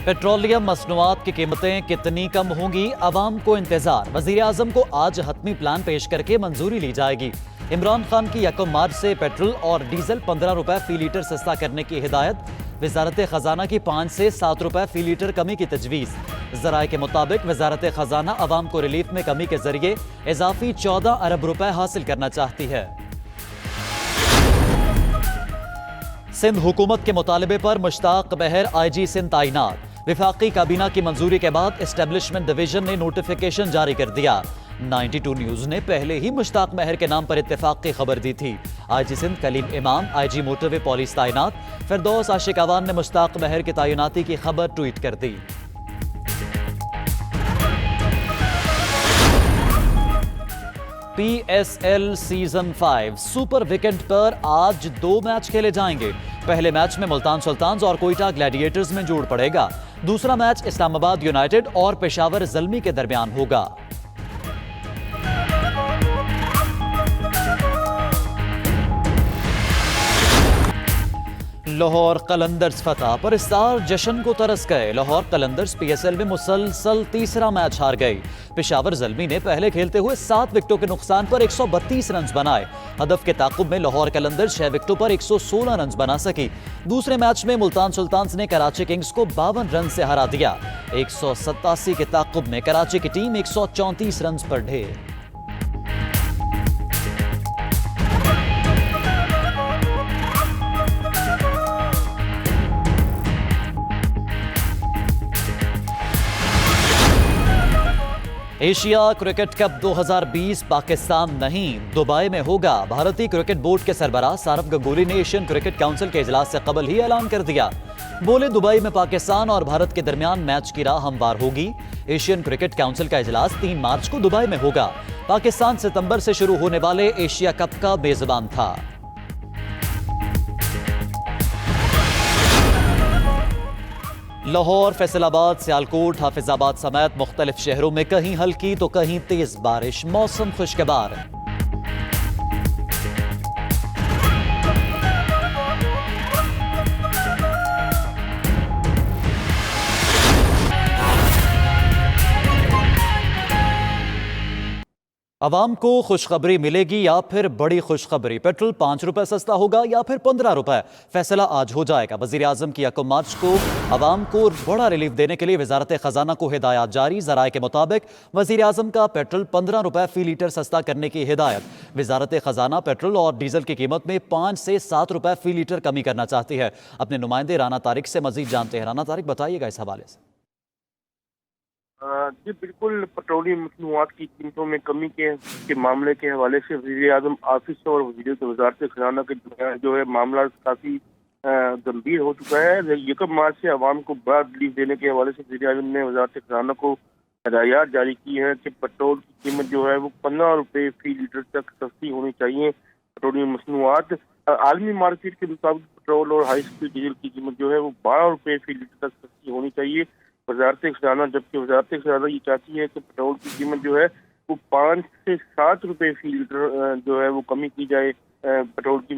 Petroleum मसनूआत की कीमतें कितनी कम होंगी, अवाम को इंतजार। वजीर आजम को आज हतमी प्लान पेश करके मंजूरी ली जाएगी। इमरान खान की 1 मार्च से पेट्रोल और डीजल 15 रुपए फी लीटर सस्ता करने की हिदायत। वजारत खजाना की 5 से 7 रुपए फी लीटर कमी की तजवीज़। जराए के मुताबिक वजारत खजाना अवाम को रिलीफ में कमी के जरिए इजाफी 14 अरब रुपए हासिल करना चाहती है। सिंध हुकूमत के मुतालबे पर मुश्ताक बहर IG सिंध तैनात। विफाकी काबीना की मंजूरी के बाद एस्टेब्लिशमेंट डिवीजन ने नोटिफिकेशन जारी कर दिया। 92 न्यूज ने पहले ही मुश्ताक महर के नाम पर इत्तेफाक की खबर दी थी। IG सिंध कलीम इमाम IG मोटरवे पुलिस तैनात। फिरदौस आशिक अवान ने मुश्ताक महर की तैनाती की खबर ट्वीट कर दी। PSL सीजन 5 सुपर वीकेंड पर आज 2 मैच खेले जाएंगे। पहले मैच में मुल्तान सुल्तान्स और कोयटा ग्लैडिएटर्स में जोड़ पड़ेगा। दूसरा मैच इस्लामाबाद यूनाइटेड और पेशावर ज़ल्मी के दरमियान होगा। लाहौर कलंदर्स फतह पर स्टार जश्न को तरस गए। लाहौर कलंदर्स PSL में मुसलसल तीसरा मैच हार गई। पेशावर ज़ल्मी ने पहले खेलते हुए 7 विकेटों के नुकसान पर 132 रन बनाए। हदफ के ताकुब में लाहौर कलंदर्स 6 विकेटों पर 116 रन बना सकी। दूसरे मैच में मुल्तान सुल्तान्स ने कराची किंग्स को 52 रन से हरा दिया। 187 के ताकुब में कराची की टीम 134 रन पर ढेर। एशिया क्रिकेट कप 2020 पाकिस्तान नहीं, दुबई में होगा। भारतीय क्रिकेट बोर्ड के सरबराह सारफ गंगोली ने एशियन क्रिकेट काउंसिल के इजलास से कबल ही ऐलान कर दिया। बोले, दुबई में पाकिस्तान और भारत के दरमियान मैच की राह हमवार होगी। एशियन क्रिकेट काउंसिल का इजलास 3 मार्च को दुबई में होगा। पाकिस्तान सितंबर से शुरू होने वाले एशिया कप का मेजबान था। लाहौर, फैसलाबाद, सियालकोट, हाफिजाबाद समेत मुख्तलिफ शहरों में कहीं हल्की तो कहीं तेज बारिश। मौसम खुशगवार। अवाम को खुशखबरी मिलेगी या फिर बड़ी खुशखबरी। पेट्रोल 5 रुपए सस्ता होगा या फिर 15 रुपए, फैसला आज हो जाएगा। वजीर आजम की 1 मार्च को अवाम को बड़ा रिलीफ देने के लिए वजारत खजाना को हिदायत जारी। जराए के मुताबिक वजीर आजम का पेट्रोल 15 रुपए फी लीटर सस्ता करने की हिदायत। वजारत खजाना पेट्रोल और डीजल की कीमत में 5 से 7 रुपए फी लीटर कमी करना चाहती है। अपने नुमाइंदे राना तारिक से मजीद जानते हैं। राना तारिक, बताइएगा इस हवाले से। जी बिल्कुल, पेट्रोलियम मसनूआत की कीमतों में कमी के मामले के हवाले से वज़ीर आज़म ऑफिस और वज़ारत खजाना के दरमियान जो है मामला काफ़ी गंभीर हो चुका है। 1 मार्च से अवाम को बड़ा रिलीफ देने के हवाले से वज़ीर आज़म ने वज़ारत खजाना को हिदायत जारी की है कि पेट्रोल की कीमत जो है वो 15 रुपये फी लीटर तक सस्ती होनी चाहिए। पेट्रोलियम मसनूआत आलमी मार्केट के मुताबिक पेट्रोल और हाई स्पीड डीजल की कीमत जो है वो 12 रुपये फी लीटर तक सस्ती होनी चाहिए वजारत खजाना, जबकि वजारत खजाना ये चाहती है कि पेट्रोल की कीमत जो है वो 5 से 7 रुपये फी लीटर जो है वो कमी की जाए पेट्रोल की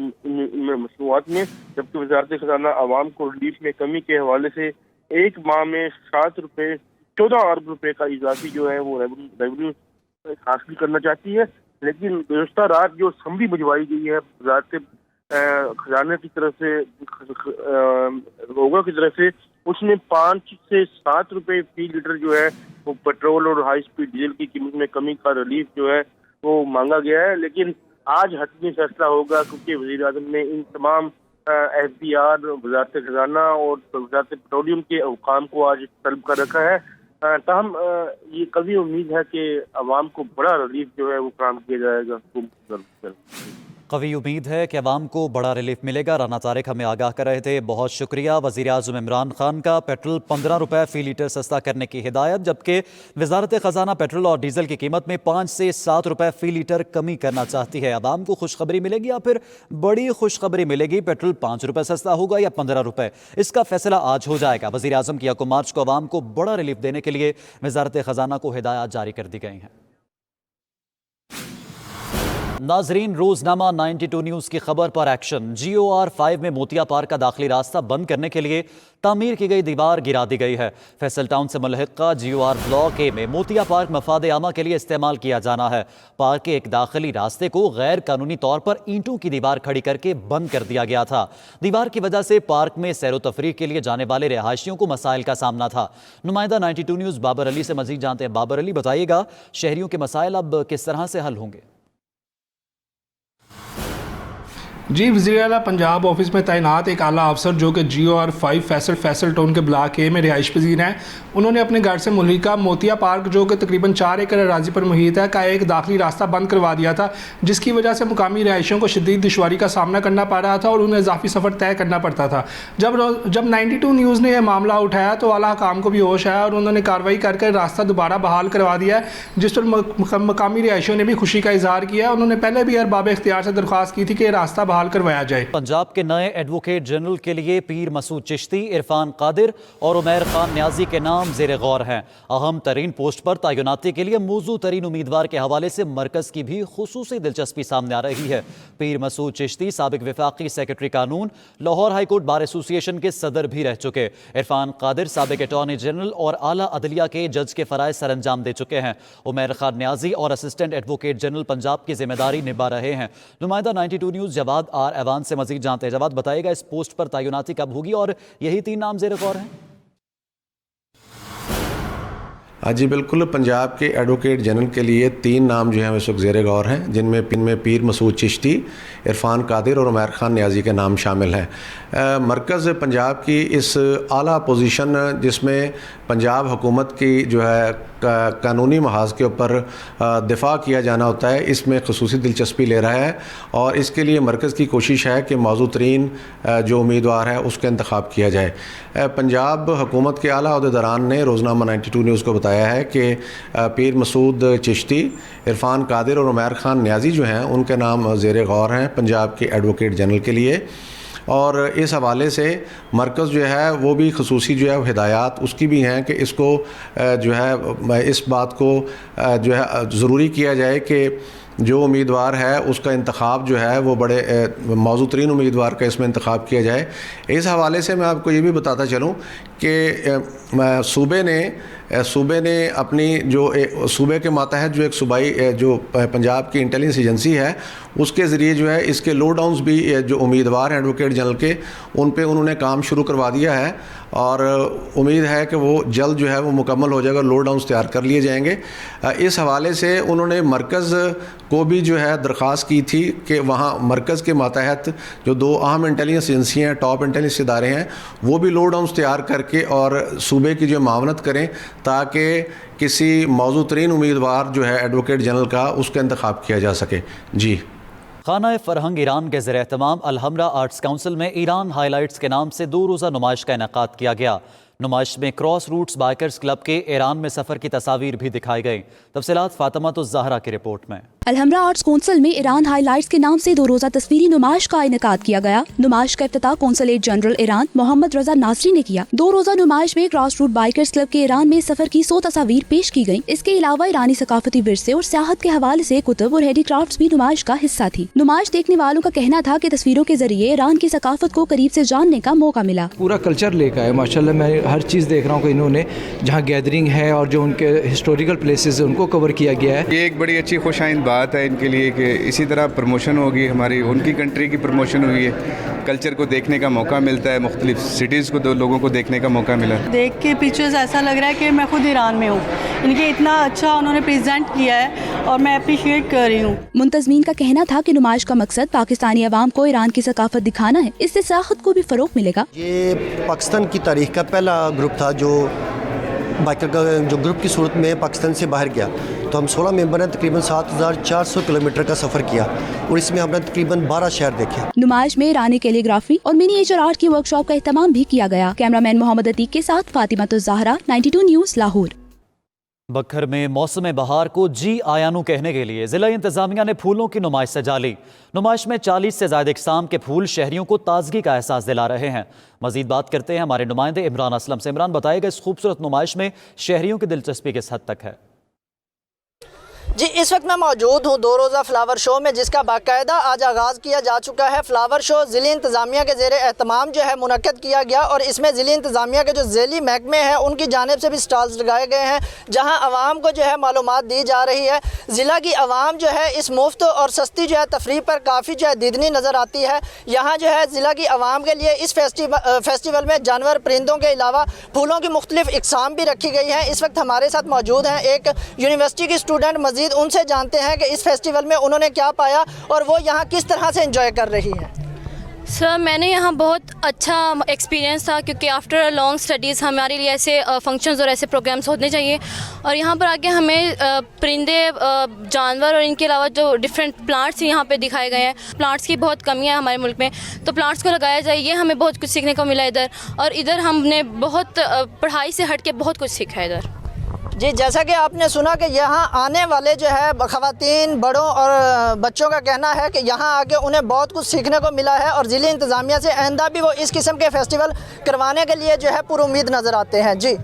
मसनूआत में। जबकि वजारत खजाना आवाम को रिलीफ में कमी के हवाले से 1 माह में 7 रुपये 14 अरब रुपये का इजाफी जो है वो रेवेन्यू हासिल करना चाहती है। लेकिन गुज़श्ता रात जो असम्बली भिजवाई गई है वजारत खजाना की तरफ से, लोगों की तरफ से, उसमें 5 से 7 रुपये फी लीटर जो है वो पेट्रोल और हाई स्पीड डीजल की कीमत में कमी का रिलीफ जो है वो मांगा गया है। लेकिन आज हतमी फैसला होगा क्योंकि वज़ीर आज़म ने इन तमाम FBR, वजारत खजाना और वजारत पेट्रोलियम के हुकाम को आज तलब कर रखा है। ताहम ये कभी उम्मीद है कि अवाम को बड़ा रिलीफ जो है वो काम किया जाएगा। कवी उम्मीद है कि अवाम को बड़ा रिलीफ मिलेगा। राना तारिक हमें आगाह कर रहे थे, बहुत शुक्रिया। वज़ीर आज़म इमरान खान का पेट्रोल 15 रुपए फी लीटर सस्ता करने की हिदायत, जबकि वजारत खजाना पेट्रोल और डीजल की कीमत में 5 से 7 रुपए फी लीटर कमी करना चाहती है। अवाम को खुशखबरी मिलेगी या फिर बड़ी खुशखबरी मिलेगी। पेट्रोल 5 रुपए सस्ता होगा या 15 रुपए, इसका फैसला आज हो जाएगा। वज़ीर आज़म की 1 मार्च को अवाम को बड़ा रिलीफ देने के लिए वजारत खजाना को हिदायत जारी कर दी गई हैं। नाजरीन, रोजनामा 92 न्यूज की खबर पर एक्शन। GOR 5 में मोतिया पार्क का दाखिली रास्ता बंद करने के लिए तामीर की गई दीवार गिरा दी गई है। फैसल टाउन से मुल्हिका GOR ब्लॉक ए में मोतिया पार्क मफाद आमा के लिए इस्तेमाल किया जाना है। पार्क के एक दाखिली रास्ते को गैर कानूनी तौर पर ईंटों की दीवार खड़ी करके बंद कर दिया गया था। दीवार की वजह से पार्क में सैरो तफरीह के लिए जाने वाले रिहायशियों को मसाइल का सामना था। नुमाइंदा 92 न्यूज बाबर अली से मजीद जानते हैं। बाबर अली, बताइएगा शहरियों के मसाइल अब किस तरह से हल होंगे? जी, वज़ीर-ए-आला पंजाब ऑफिस में तैनात एक आला अफसर जो कि GOR 5 फैसल टाउन के ब्लॉक ए में रिहाइश पजीर हैं, उन्होंने अपने घर से मुल्हिका मोतिया पार्क जो कि तकरीबन 4 एकड़ अराजी पर मुहित है का एक दाखिली रास्ता बंद करवा दिया था, जिसकी वजह से मुकामी रिहायशियों को शदीद दुश्वारी का सामना करना पड़ रहा था और उन्हें इजाफी सफ़र तय करना पड़ता था। जब 92 न्यूज़ ने यह मामला उठाया तो आला हुकाम को भी होश आया और उन्होंने कार्रवाई करके रास्ता दोबारा बहाल करवा दिया है, जिस पर मकामी रिहायशियों ने भी खुशी का इजहार किया। उन्होंने पहले भी अरबाब इख्तियार से दरख्वास्त की थी कि रास्ता बहाल करवाया जाए। पंजाब के नए एडवोकेट जनरल के लिए पीर मसूद चिश्ती, इरफान कादिर और उमैर खान न्याजी के नाम जेर गौर हैं। अहम तरीन पोस्ट पर तैनाती के लिए मौजूद तरीन उम्मीदवार के हवाले से मरकज की भी खुसूसी दिलचस्पी सामने आ रही है। पीर मसूद चिश्ती साबिक वफाकी सेक्रेटरी कानून, लाहौर हाईकोर्ट बार एसोसिएशन के सदर भी रह चुके। इरफान कादिर साबिक अटॉर्नी जनरल और आला अदलिया के जज के फराइज सर अंजाम दे चुके हैं। उमैर खान न्याजी और असिस्टेंट एडवोकेट जनरल पंजाब की जिम्मेदारी निभा रहे हैं। नुमाइंदा 92 न्यूज़ जवाद आर एवान से मजीद जानते हैं। जवाद, बताइएगा इस पोस्ट पर तैनाती कब होगी और यही 3 नाम ज़ेर गौर हैं? हाँ जी बिल्कुल, पंजाब के एडवोकेट जनरल के लिए 3 नाम जो हैं इस वक्त ज़ेर गौर हैं, जिनमें पीर मसूद चिश्ती, इरफान कादिर और उमैर खान न्याजी के नाम शामिल हैं। मरकज़ पंजाब की इस आला पोजीशन जिसमें पंजाब हुकूमत की जो है कानूनी महाज के ऊपर दिफा किया जाना होता है, इसमें खसूसी दिलचस्पी ले रहा है और इसके लिए मरकज़ की कोशिश है कि मौजूद तरीन जो उम्मीदवार है उसका इंतखाब किया जाए। पंजाब हुकूमत के आला अहदेदारान ने रोज़नामा 92 न्यूज़ को बताया है कि पीर मसूद चिश्ती, इरफान कादिर और उमैर खान न्याजी जो हैं उनके नाम ज़ेर गौर हैं पंजाब के एडवोकेट जनरल के लिए। और इस हवाले से मरकज़ जो है वो भी खसूसी जो है हिदायत उसकी भी हैं कि इसको जो है इस बात को जो है ज़रूरी किया जाए कि जो उम्मीदवार है उसका इंतखाब जो है वो बड़े मौजूद तरीन उम्मीदवार का इसमें इंतखाब किया जाए। इस हवाले से मैं आपको ये भी बताता चलूँ कि सूबे ने अपनी जो सूबे के मातहत जो एक सूबाई जो पंजाब की इंटेलिजेंस एजेंसी है उसके ज़रिए जो है इसके लो डाउन्स भी जो उम्मीदवार हैं एडवोकेट जनरल के उन पे उन्होंने काम शुरू करवा दिया है और उम्मीद है कि वो जल्द जो है वो मुकम्मल हो जाएगा, लो डाउन्स तैयार कर लिए जाएंगे। इस हवाले से उन्होंने मरकज़ को भी जो है दरख्वास्त की थी कि वहाँ मरकज़ के मातहत जो 2 अहम इंटेलिजेंस एजेंसियाँ हैं, टॉप इंटेलिजेंस इदारे हैं, वो भी लो डाउन्स तैयार करके और सूबे की जो मावनत करें ताकि किसी मौजूद तरीन उम्मीदवार जो है एडवोकेट जनरल का उसका इंतखाब किया जा सके। जी, खाना फ़रहंग ईरान के ज़ेर एहतमाम अल-हमरा आर्ट्स काउंसिल में ईरान हाईलाइट्स के नाम से 2 रोज़ा नुमाइश का इनेकाद किया गया। नुमाइश में क्रॉस रूट्स बाइकर्स क्लब के ईरान में सफ़र की तस्वीर भी दिखाई गई। तफसीलात फातिमा तो ज़हरा की रिपोर्ट में। अल-हमरा आर्ट्स काउंसिल में ईरान हाईलाइट्स के नाम से 2 रोज़ा तस्वीरी नुमाइश का इनेकाद किया गया। नुमाइश का इफ्तिताह कौंसलेट जनरल ईरान मोहम्मद रजा नासरी ने किया। 2 रोज़ा नुमाइश में क्रॉस रूट बाइकर्स क्लब के ईरान में सफर की 100 तस्वीर पेश की गयी। इसके अलावा ईरानी सकाफती विरसे और सियाहत के हवाले से कुतुब और हैंडीक्राफ्ट्स भी नुमाइश का हिस्सा थी। नुमाइश देखने वालों का कहना था कि तस्वीरों के जरिए ईरान की सकाफत को करीब से जानने का मौका मिला। पूरा कल्चर लेकर आए माशाल्लाह। मैं हर चीज़ देख रहा हूँ कि इन्होंने जहाँ गैदरिंग है और जो उनके हिस्टोरिकल प्लेसेस है उनको कवर किया गया है। ये एक बड़ी अच्छी खुशाइंद बात है इनके लिए कि इसी तरह प्रमोशन होगी, हमारी उनकी कंट्री की प्रमोशन हुई है, कल्चर को देखने का मौका मिलता है, मुख्तलिफ सिटीज़ को लोगों को देखने का मौका मिला। देख के पिक्चर्स ऐसा लग रहा है कि मैं खुद ईरान में हूँ। इनके इतना अच्छा उन्होंने प्रेजेंट किया है और मैं अप्रिशिएट कर रही हूँ। मुंतज़मीन का कहना था कि नुमाइश का मकसद पाकिस्तानी अवाम को ईरान की सकाफत दिखाना है, इससे सियाहत को भी फ़रोग़ मिलेगा। ये पाकिस्तान की तारीख का पहला ग्रुप था जो बाइकर का जो ग्रुप की सूरत में पाकिस्तान से बाहर गया। तो हम 16 मेंबर ने तकरीबन 7400 किलोमीटर का सफ़र किया और इसमें हमने तकरीबन 12 शहर देखे। नुमाइश में ईरानी कैलीग्राफी और मिनिएचर आर्ट की वर्कशॉप का एहतमाम भी किया गया। कैमरामैन मोहम्मद अतीक के साथ फातिमा तो ज़हरा, 92 न्यूज़ लाहौर। बखर में मौसम बहार को जी आयानू कहने के लिए ज़िला इंतज़ामिया ने फूलों की नुमाइश सजा ली। नुमाइश में 40 से ज़्यादा इक़साम के फूल शहरियों को ताजगी का एहसास दिला रहे हैं। मजीद बात करते हैं हमारे नुमाइंदे इमरान असलम से। इमरान, बताएगा इस खूबसूरत नुमाइश में शहरियों की दिलचस्पी किस हद तक है? जी, इस वक्त मैं मौजूद हूँ 2 रोज़ा फ्लावर शो में, जिसका बाकायदा आज आगाज़ किया जा चुका है। फ्लावर शो ज़िली इंतज़ामिया के ज़ेरे एहतमाम जो है मुनक्कद किया गया और इसमें ज़िली इंतज़ामिया के जो ज़ैली महकमे हैं उनकी जानिब से भी स्टॉल्स लगाए गए हैं, जहाँ आवाम को जो है मालूमात दी जा रही है। ज़िला की आवाम जो है इस मुफ्त और सस्ती जो है तफरीह पर काफ़ी जो है दीदनी नज़र आती है। यहाँ जो है ज़िला की आवाम के लिए इस फेस्टिवल में जानवर परिंदों के अलावा फूलों की मुख्तलिफ इक़साम भी रखी गई हैं। इस वक्त हमारे साथ मौजूद हैं एक यूनिवर्सिटी की स्टूडेंट, मज़ीद उनसे जानते हैं कि इस फेस्टिवल में उन्होंने क्या पाया और वो यहाँ किस तरह से एंजॉय कर रही हैं। सर, मैंने यहाँ बहुत अच्छा एक्सपीरियंस था, क्योंकि आफ्टर लॉन्ग स्टडीज़ हमारे लिए ऐसे फंक्शंस और ऐसे प्रोग्राम्स होने चाहिए। और यहाँ पर आके हमें परिंदे, जानवर और इनके अलावा जो डिफरेंट प्लांट्स यहाँ पे दिखाए गए हैं। प्लांट्स की बहुत कमी है हमारे मुल्क में, तो प्लांट्स को लगाया जाए, ये हमें बहुत कुछ सीखने को मिला इधर। और इधर हमने बहुत पढ़ाई से हट के बहुत कुछ सीखा है इधर। जी, जैसा कि आपने सुना कि यहाँ आने वाले जो है ख़वातीन, बड़ों और बच्चों का कहना है कि यहाँ आके उन्हें बहुत कुछ सीखने को मिला है और ज़िली इंतज़ामिया से आइंदा भी वो इस किस्म के फेस्टिवल करवाने के लिए जो है पुरुमीद नज़र आते हैं। जी।